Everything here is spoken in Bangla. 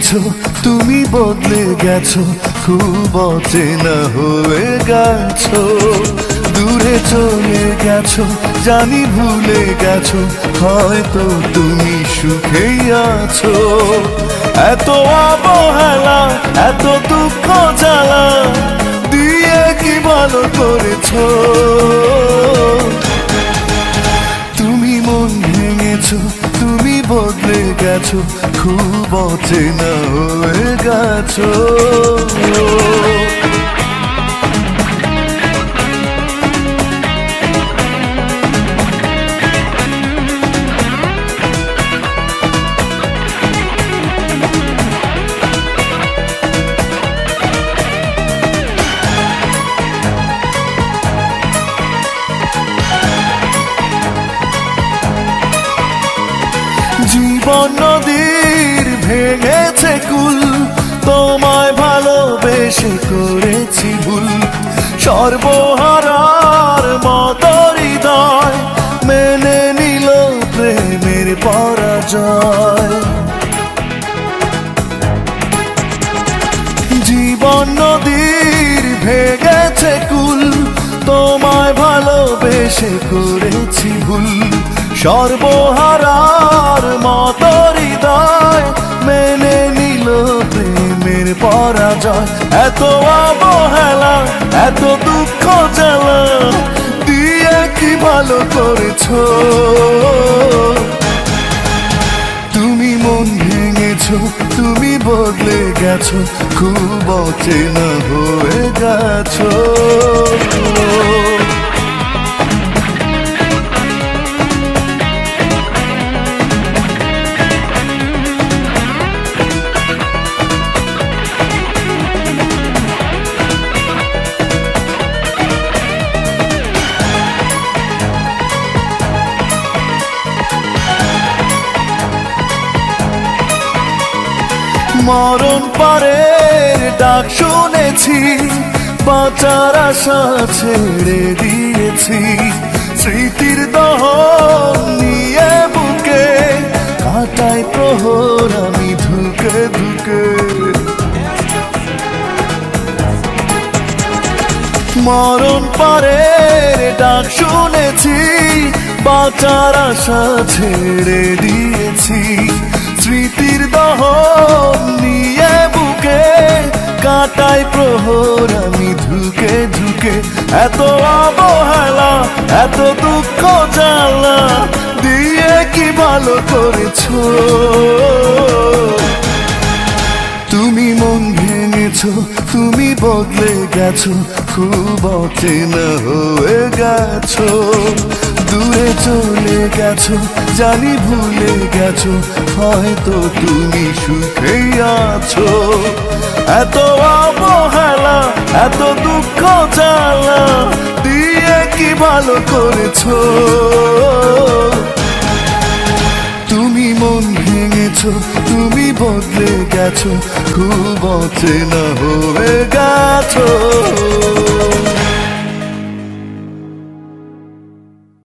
গেছো, তুমি বদলে গেছো, খুব অচেনা হয়ে গেছো। দূরে চলে গেছো, জানি ভুলে গেছো, হয়তো তুমি সুখেই আছো। এত অবহেলা, এত দুঃখ জ্বালা দিয়ে কি ভালো করেছো। তুমি মন ভেঙেছো, তুমি বদলে গেছো, খুব অচেনা হয়ে গেছো। জীবন নদীর ভেঙেছে কুল, তোমায় ভালোবেসে করেছি ভুল। সর্বহারার মতো হৃদয় মেনে নিল প্রেমের পরাজয়। জীবন নদীর ভেঙেছে কুল, তোমায় ভালোবেসে করেছি ভুল। সর্বহারার মতো হৃদয় মেনে নিল প্রেমের পরাজয়। এত অবহেলা, এত দুঃখ জ্বালা দিয়ে কি ভালো করেছো। তুমি মন ভেঙেছো, তুমি বদলে গেছো, খুব অচেনা হয়ে গেছো। মরণ পারের ডাক শুনেছি, বাঁচার আশা ছেড়ে দিয়েছি। স্মৃতির দহন নিয়ে বুকে কাটাই প্রহর আমি ধুকে ধুকে। মরণ পারের ডাক শুনেছি, বাঁচার আশা ছেড়ে দিয়েছি। স্মৃতির দহন নিয়ে বুকে কাটাই প্রহর আমি ধুকে ধুকে। এত অবহেলা, এত দুঃখ জ্বালা দিয়ে কি ভালো করেছো। তুমি মন ভেঙেছো, তুমি বদলে গেছো, খুব অচেনা হয়ে গেছো। দূরে চলে গেছো, জানি ভুলে গেছো, হয়তো তুমি সুখেই আছো। এত অবহেলা, এত দুঃখ জ্বালা দিয়ে কি ভালো করেছো। তুমি মন ভেঙেছো, তুমি বদলে গেছো, খুব অচেনা হয়ে গেছো।